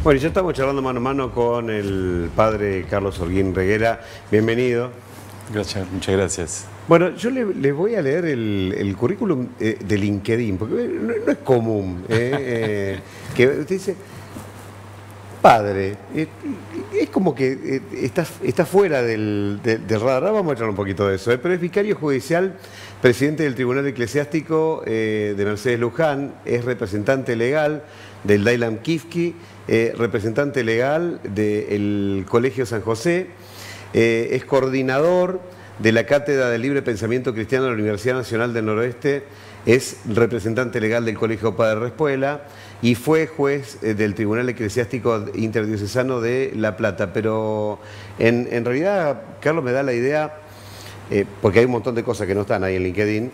Bueno, ya estamos charlando mano a mano con el padre Carlos Holguín Reguera. Bienvenido. Gracias, muchas gracias. Bueno, yo les voy a leer el currículum de LinkedIn, porque no es común que usted dice, padre, es como que está fuera del radar. Ahora vamos a charlar un poquito de eso, pero es vicario judicial, presidente del Tribunal Eclesiástico de Mercedes Luján, es representante legal del Dailam Kifki, representante legal del Colegio San José, es coordinador de la Cátedra del Libre Pensamiento Cristiano de la Universidad Nacional del Noroeste, es representante legal del Colegio Padre Respuela y fue juez del Tribunal Eclesiástico Interdiocesano de La Plata. Pero en realidad, Carlos, me da la idea, porque hay un montón de cosas que no están ahí en LinkedIn,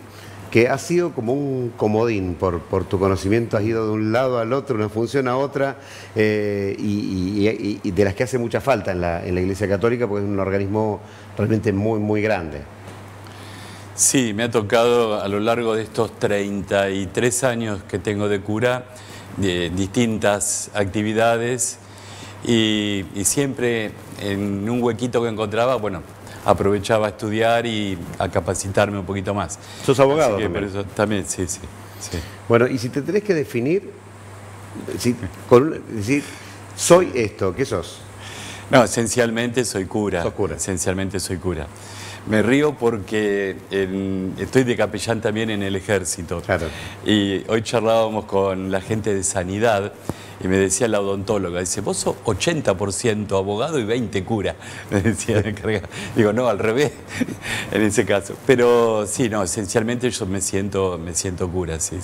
que ha sido como un comodín por tu conocimiento, has ido de un lado al otro, una función a otra, y de las que hace mucha falta en la Iglesia Católica, porque es un organismo realmente muy, muy grande. Sí, me ha tocado a lo largo de estos 33 años que tengo de cura, de distintas actividades, y siempre en un huequito que encontraba, bueno, aprovechaba a estudiar y a capacitarme un poquito más. ¿Sos abogado? Por eso también, sí. Bueno, y si te tenés que definir, decir, soy esto, ¿qué sos? No, esencialmente soy cura. ¿Sos cura? Esencialmente soy cura. Me río porque estoy de capellán también en el ejército. Claro. Y hoy charlábamos con la gente de sanidad y me decía la odontóloga, dice, vos sos 80% abogado y 20 cura, me decía la encargada. Digo, no, al revés, en ese caso. Pero sí, no, esencialmente yo me siento cura, sí.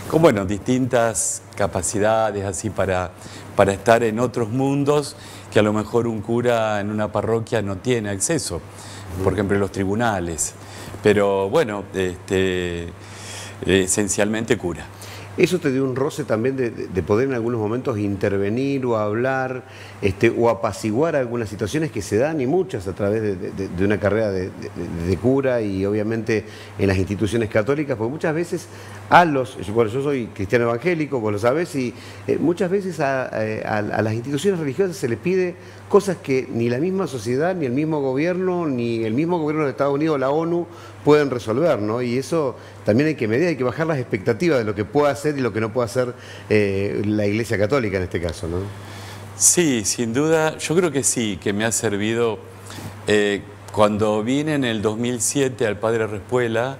Con, bueno, distintas capacidades así para estar en otros mundos que a lo mejor un cura en una parroquia no tiene acceso, por ejemplo, los tribunales. Pero bueno, esencialmente cura. ¿Eso te dio un roce también de poder en algunos momentos intervenir o hablar o apaciguar algunas situaciones que se dan, y muchas a través de una carrera de cura y obviamente en las instituciones católicas? Porque muchas veces bueno, yo soy cristiano evangélico, vos lo sabés, y muchas veces a las instituciones religiosas se les pide cosas que ni la misma sociedad, ni el mismo gobierno, ni el mismo gobierno de Estados Unidos, la ONU, pueden resolver, ¿no? Y eso también hay que medir, hay que bajar las expectativas de lo que pueda hacer y lo que no pueda hacer la Iglesia Católica en este caso, ¿no? Sí, sin duda, yo creo que sí, que me ha servido. Cuando vine en el 2007 al Padre Respuela,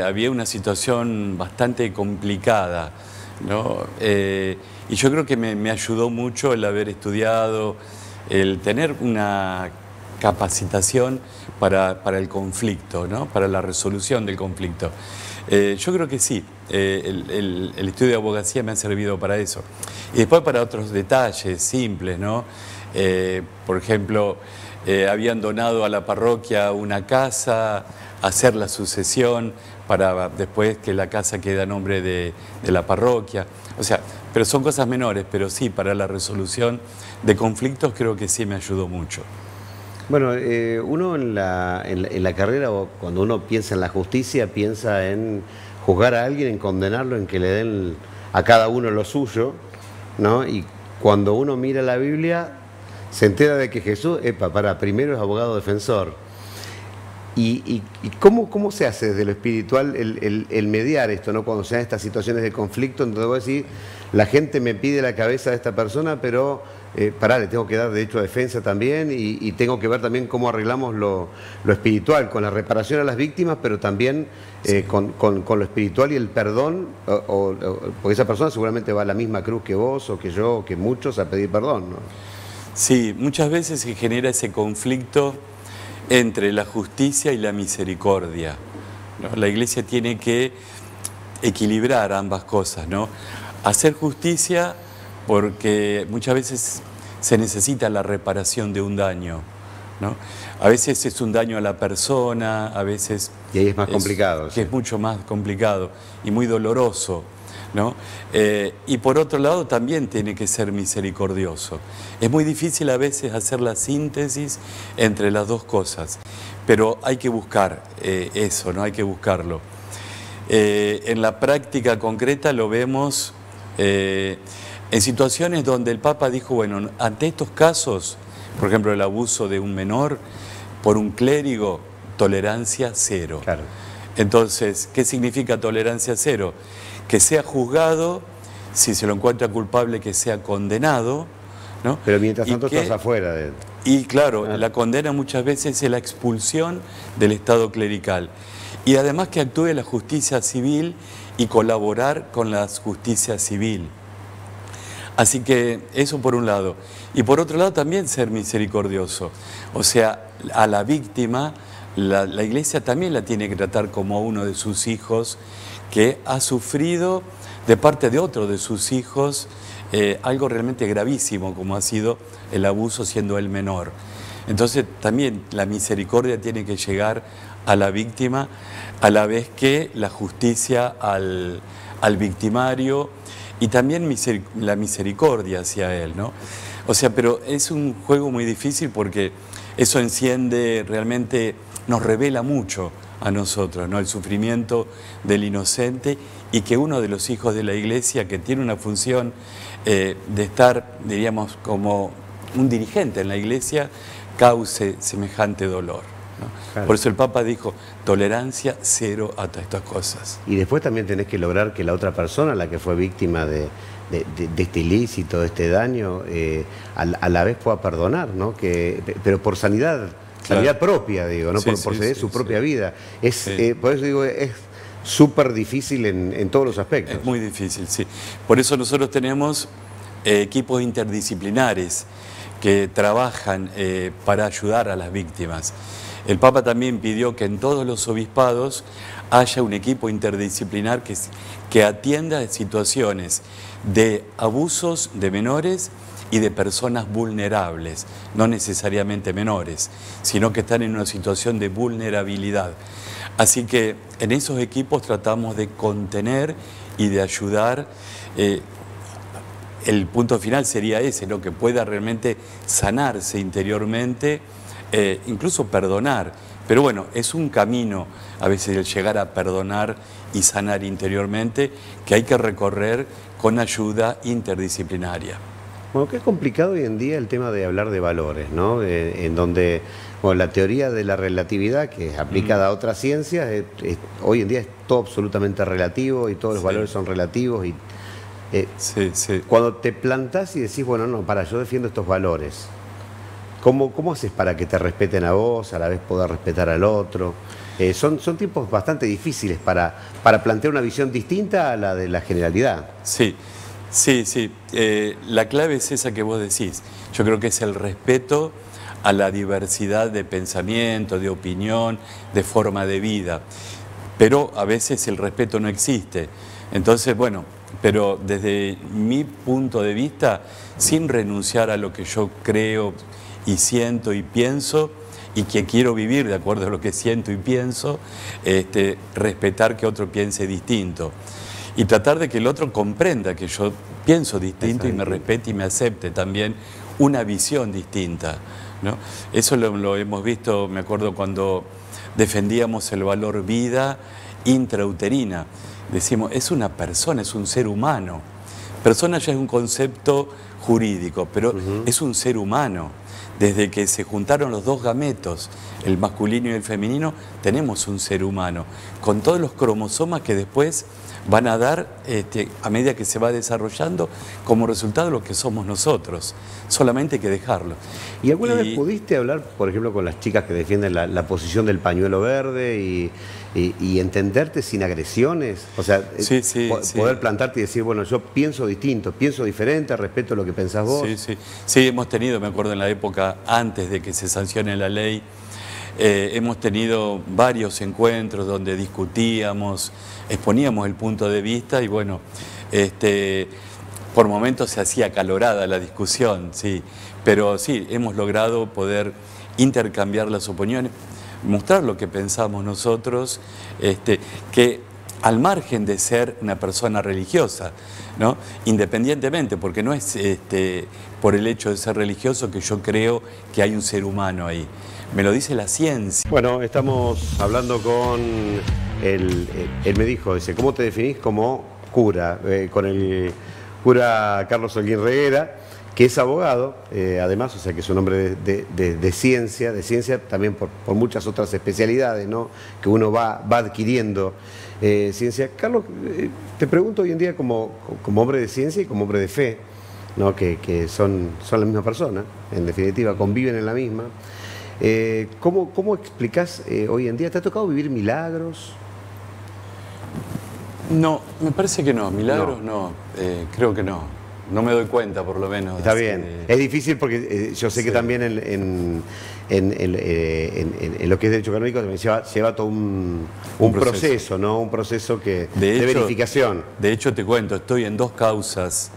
había una situación bastante complicada, ¿no? Y yo creo que me ayudó mucho el haber estudiado, el tener una capacitación para el conflicto, ¿no? Para la resolución del conflicto. Yo creo que sí, el estudio de abogacía me ha servido para eso. Y después para otros detalles simples, ¿no? Por ejemplo, habían donado a la parroquia una casa, hacer la sucesión para después que la casa quede a nombre de la parroquia. O sea, pero son cosas menores, pero sí, para la resolución de conflictos creo que sí me ayudó mucho. Bueno, uno en la carrera, o cuando uno piensa en la justicia, piensa en juzgar a alguien, en condenarlo, en que le den a cada uno lo suyo, ¿no? Y cuando uno mira la Biblia, se entera de que Jesús, primero es abogado defensor. ¿Y cómo se hace desde lo espiritual el mediar esto, ¿no? Cuando se dan estas situaciones de conflicto, entonces voy a decir, la gente me pide la cabeza de esta persona, pero le tengo que dar derecho a defensa también, y tengo que ver también cómo arreglamos lo espiritual, con la reparación a las víctimas, pero también sí, con lo espiritual y el perdón, porque esa persona seguramente va a la misma cruz que vos, o que yo, o que muchos, a pedir perdón, ¿no? Sí, muchas veces se genera ese conflicto entre la justicia y la misericordia, ¿no? La Iglesia tiene que equilibrar ambas cosas, ¿no? Hacer justicia porque muchas veces se necesita la reparación de un daño, ¿no? A veces es un daño a la persona, a veces... Y ahí es más complicado. Sí. Es mucho más complicado y muy doloroso, ¿no? Y por otro lado también tiene que ser misericordioso. Es muy difícil a veces hacer la síntesis entre las dos cosas, pero hay que buscar eso, ¿no? Hay que buscarlo. En la práctica concreta lo vemos en situaciones donde el Papa dijo, bueno, ante estos casos, por ejemplo, el abuso de un menor por un clérigo, tolerancia cero. Claro. Entonces, ¿qué significa tolerancia cero? Que sea juzgado, si se lo encuentra culpable, que sea condenado, ¿no? Pero mientras tanto estás afuera de... Y claro, la condena muchas veces es la expulsión del Estado clerical. Y además que actúe la justicia civil y colaborar con la justicia civil. Así que eso por un lado. Y por otro lado también ser misericordioso. O sea, a la víctima, la Iglesia también la tiene que tratar como uno de sus hijos que ha sufrido de parte de otro de sus hijos algo realmente gravísimo, como ha sido el abuso siendo el menor. Entonces también la misericordia tiene que llegar a la víctima a la vez que la justicia al victimario y también la misericordia hacia él, ¿no? O sea, pero es un juego muy difícil porque eso enciende, realmente nos revela mucho a nosotros, ¿no? El sufrimiento del inocente y que uno de los hijos de la Iglesia que tiene una función de estar, diríamos, como un dirigente en la Iglesia, cause semejante dolor, ¿no? Claro. Por eso el Papa dijo, tolerancia cero a todas estas cosas. Y después también tenés que lograr que la otra persona, la que fue víctima de este ilícito, de este daño, a la vez pueda perdonar, ¿no? Pero por sanidad propia, digo, ¿no? Sí, por ceder su propia vida. Sí. Por eso digo, es súper difícil en todos los aspectos. Es muy difícil, sí. Por eso nosotros tenemos equipos interdisciplinares que trabajan para ayudar a las víctimas. El Papa también pidió que en todos los obispados haya un equipo interdisciplinar que atienda situaciones de abusos de menores y de personas vulnerables, no necesariamente menores, sino que están en una situación de vulnerabilidad. Así que en esos equipos tratamos de contener y de ayudar. El punto final sería ese, ¿no? Que pueda realmente sanarse interiormente, incluso perdonar. Pero bueno, es un camino a veces el llegar a perdonar y sanar interiormente que hay que recorrer con ayuda interdisciplinaria. Bueno, qué complicado hoy en día el tema de hablar de valores, ¿no? En donde la teoría de la relatividad, que es aplicada a otras ciencias, hoy en día es todo absolutamente relativo y todos los valores son relativos. Y cuando te plantás y decís, bueno, no, yo defiendo estos valores, ¿cómo haces para que te respeten a vos, a la vez poder respetar al otro? Son tiempos bastante difíciles para plantear una visión distinta a la de la generalidad. Sí. La clave es esa que vos decís. Yo creo que es el respeto a la diversidad de pensamiento, de opinión, de forma de vida. Pero a veces el respeto no existe. Entonces, bueno, pero desde mi punto de vista, sin renunciar a lo que yo creo y siento y pienso, y que quiero vivir de acuerdo a lo que siento y pienso, respetar que otro piense distinto. Y tratar de que el otro comprenda que yo pienso distinto y me respete y me acepte también una visión distinta, ¿no? Eso lo hemos visto, me acuerdo cuando defendíamos el valor vida intrauterina. Decimos, es una persona, es un ser humano. Persona ya es un concepto jurídico, pero es un ser humano. Desde que se juntaron los dos gametos, el masculino y el femenino, tenemos un ser humano, con todos los cromosomas que después van a dar, a medida que se va desarrollando, como resultado lo que somos nosotros. Solamente hay que dejarlo. ¿Y alguna vez pudiste hablar, por ejemplo, con las chicas que defienden la posición del pañuelo verde y entenderte sin agresiones? O sea, poder plantarte y decir, bueno, yo pienso distinto, pienso diferente, respeto lo que pensás vos. Sí, hemos tenido, me acuerdo en la época antes de que se sancione la ley, hemos tenido varios encuentros donde discutíamos, exponíamos el punto de vista y bueno, por momentos se hacía acalorada la discusión, sí, pero sí, hemos logrado poder intercambiar las opiniones, mostrar lo que pensamos nosotros, que al margen de ser una persona religiosa, ¿no? Independientemente, porque no es por el hecho de ser religioso que yo creo que hay un ser humano ahí. Me lo dice la ciencia. Bueno, estamos hablando con él me dijo, ¿cómo te definís como cura? Con el cura Carlos Holguín Reguera, que es abogado, además, o sea que es un hombre de ciencia también por muchas otras especialidades, ¿no?, que uno va adquiriendo ciencia. Carlos, te pregunto hoy en día como hombre de ciencia y como hombre de fe, ¿no?, que son la misma persona, en definitiva, conviven en la misma. ¿Cómo explicás hoy en día? ¿Te ha tocado vivir milagros? No, me parece que no, milagros no, creo que no. No me doy cuenta, por lo menos. Está bien. Es difícil porque yo sé que también en lo que es derecho canónico también lleva todo un proceso, ¿no? Un proceso de verificación. De hecho, te cuento, estoy en 2 causas.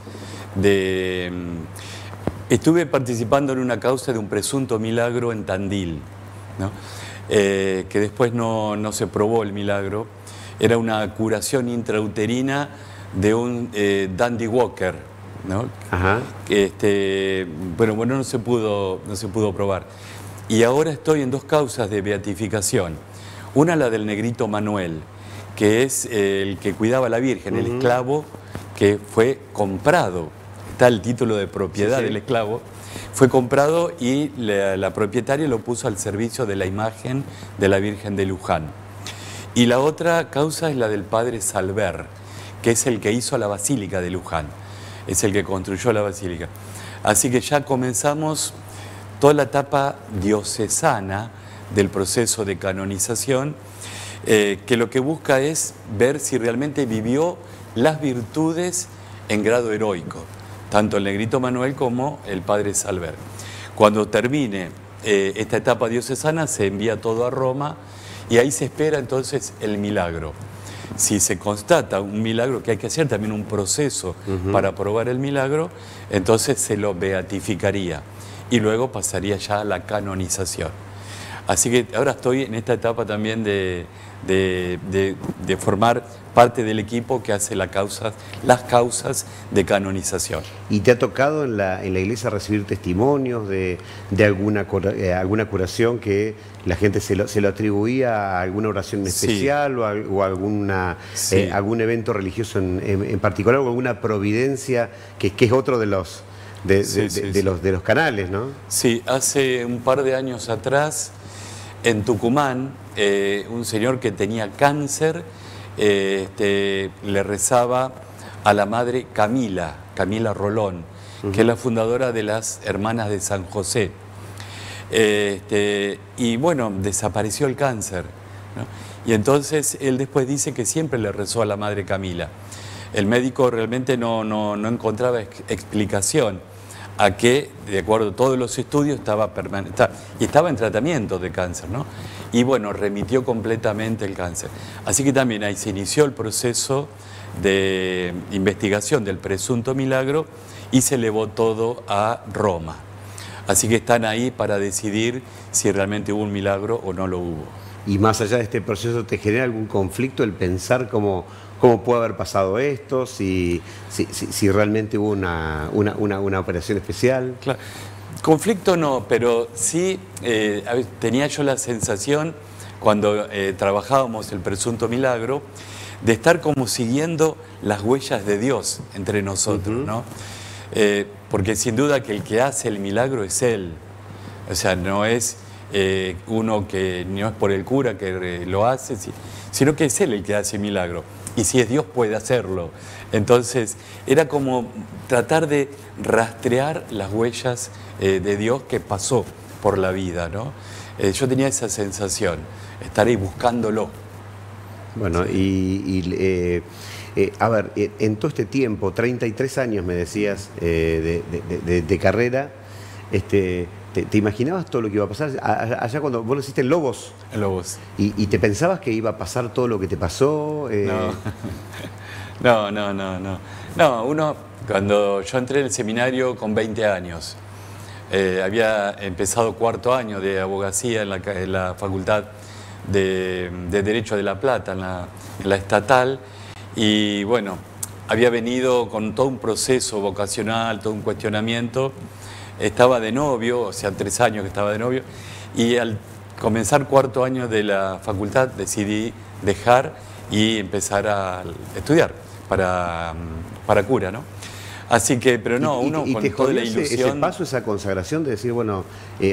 Estuve participando en una causa de un presunto milagro en Tandil, ¿no? Que después no se probó el milagro. Era una curación intrauterina de un Dandy Walker, ¿no? Ajá. Bueno, no se pudo probar. Y ahora estoy en 2 causas de beatificación. Una, la del negrito Manuel, que es el que cuidaba a la Virgen, el esclavo que fue comprado. Está el título de propiedad del esclavo. Fue comprado y la propietaria lo puso al servicio de la imagen de la Virgen de Luján. Y la otra causa es la del padre Salver, que es el que hizo la Basílica de Luján. Es el que construyó la basílica. Así que ya comenzamos toda la etapa diocesana del proceso de canonización, que lo que busca es ver si realmente vivió las virtudes en grado heroico, tanto el negrito Manuel como el padre Salver. Cuando termine esta etapa diocesana se envía todo a Roma y ahí se espera entonces el milagro. Si se constata un milagro, que hay que hacer también un proceso para probar el milagro, entonces se lo beatificaría y luego pasaría ya a la canonización. Así que ahora estoy en esta etapa también de formar parte del equipo que hace las causas de canonización. ¿Y te ha tocado en la iglesia recibir testimonios de alguna curación que la gente se lo atribuía a alguna oración especial o algún evento religioso en particular o alguna providencia que es otro de los canales, ¿no? Sí, hace un par de años atrás en Tucumán un señor que tenía cáncer le rezaba a la madre Camila Rolón, que es la fundadora de las Hermanas de San José. Y bueno, desapareció el cáncer, ¿no? Y entonces él después dice que siempre le rezó a la madre Camila. El médico realmente no encontraba explicación a que, de acuerdo a todos los estudios, estaba en tratamiento de cáncer, ¿no? Y bueno, remitió completamente el cáncer. Así que también ahí se inició el proceso de investigación del presunto milagro y se elevó todo a Roma. Así que están ahí para decidir si realmente hubo un milagro o no lo hubo. Y más allá de este proceso, ¿te genera algún conflicto el pensar cómo puede haber pasado esto? Si realmente hubo una operación especial. Claro. Conflicto no, pero sí tenía yo la sensación, cuando trabajábamos el presunto milagro, de estar como siguiendo las huellas de Dios entre nosotros, ¿no? Porque sin duda que el que hace el milagro es Él. O sea, no es uno que no es por el cura que lo hace, sino que es Él el que hace el milagro. Y si es Dios puede hacerlo. Entonces era como tratar de rastrear las huellas de Dios que pasó por la vida, ¿no? Yo tenía esa sensación, estar ahí buscándolo. Bueno, a ver, en todo este tiempo, 33 años me decías de carrera, ¿te imaginabas todo lo que iba a pasar? Allá cuando vos lo hiciste en Lobos. En Lobos. ¿Y te pensabas que iba a pasar todo lo que te pasó? No, uno, cuando yo entré en el seminario con 20 años, había empezado 4º año de abogacía en la Facultad de Derecho de La Plata, en la estatal, y bueno, había venido con todo un proceso vocacional, todo un cuestionamiento. Estaba de novio, o sea, 3 años que estaba de novio, y al comenzar 4º año de la facultad decidí dejar y empezar a estudiar para cura, ¿no? Así que, pero no, uno y con te toda la jodió ilusión... ese paso, esa consagración de decir, bueno,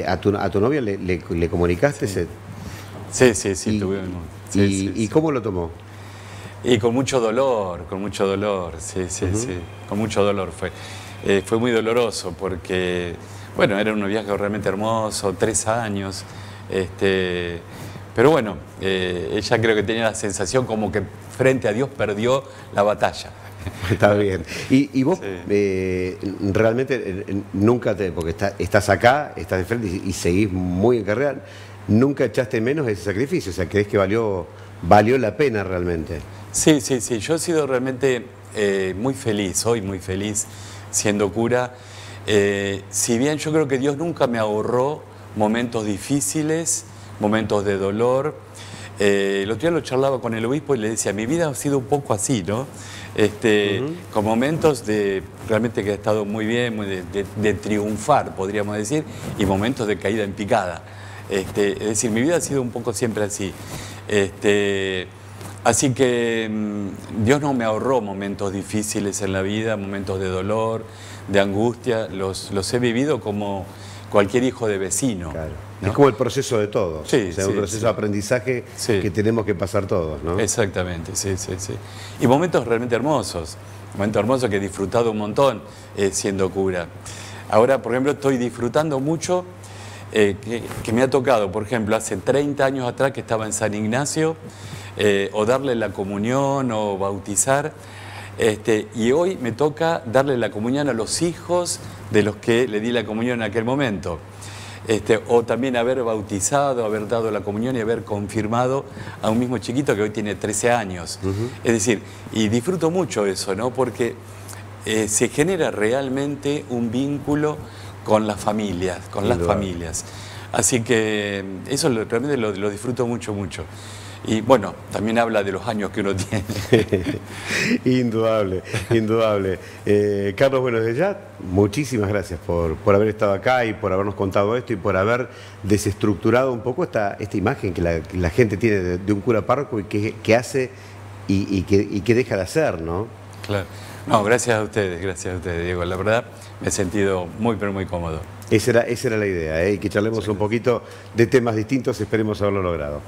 a tu novia le comunicaste Sí. ese... Sí, y, tuvimos. ¿Y cómo lo tomó? Y con mucho dolor, sí, con mucho dolor fue. Fue muy doloroso porque, bueno, era un viaje realmente hermoso, 3 años, pero bueno, ella creo que tenía la sensación como que frente a Dios perdió la batalla. Está bien. Y vos Sí. realmente nunca porque estás acá, estás de frente y seguís muy en carrera, nunca echaste menos ese sacrificio, o sea, crees que valió la pena realmente. Sí, yo he sido realmente muy feliz, hoy muy feliz siendo cura. Si bien yo creo que Dios nunca me ahorró momentos difíciles, momentos de dolor. El otro día lo charlaba con el obispo y le decía, mi vida ha sido un poco así, ¿no? Con momentos de realmente que ha estado muy bien, de triunfar, podríamos decir, y momentos de caída en picada. Es decir, mi vida ha sido un poco siempre así. Así que Dios no me ahorró momentos difíciles en la vida, momentos de dolor, de angustia, los he vivido como cualquier hijo de vecino. Claro. ¿no? Es como el proceso de todos, Sí, o sea, un proceso de aprendizaje que tenemos que pasar todos, ¿no? Exactamente, sí. Y momentos realmente hermosos que he disfrutado un montón siendo cura. Ahora, por ejemplo, estoy disfrutando mucho que me ha tocado, por ejemplo, hace 30 años atrás que estaba en San Ignacio, o darle la comunión o bautizar, y hoy me toca darle la comunión a los hijos de los que le di la comunión en aquel momento. O también haber bautizado, haber dado la comunión y haber confirmado a un mismo chiquito que hoy tiene 13 años. Es decir, y disfruto mucho eso, ¿no? Porque se genera realmente un vínculo con las familias, Así que eso realmente lo disfruto mucho. Y bueno, también habla de los años que uno tiene. Indudable. Carlos, bueno, desde ya, muchísimas gracias por haber estado acá y por habernos contado esto y por haber desestructurado un poco esta imagen que la gente tiene de un cura párroco y que hace y que deja de hacer, ¿no? Claro. No, gracias a ustedes, Diego. La verdad, me he sentido muy, pero muy cómodo. Esa era la idea, y que charlemos un poquito de temas distintos, esperemos haberlo logrado.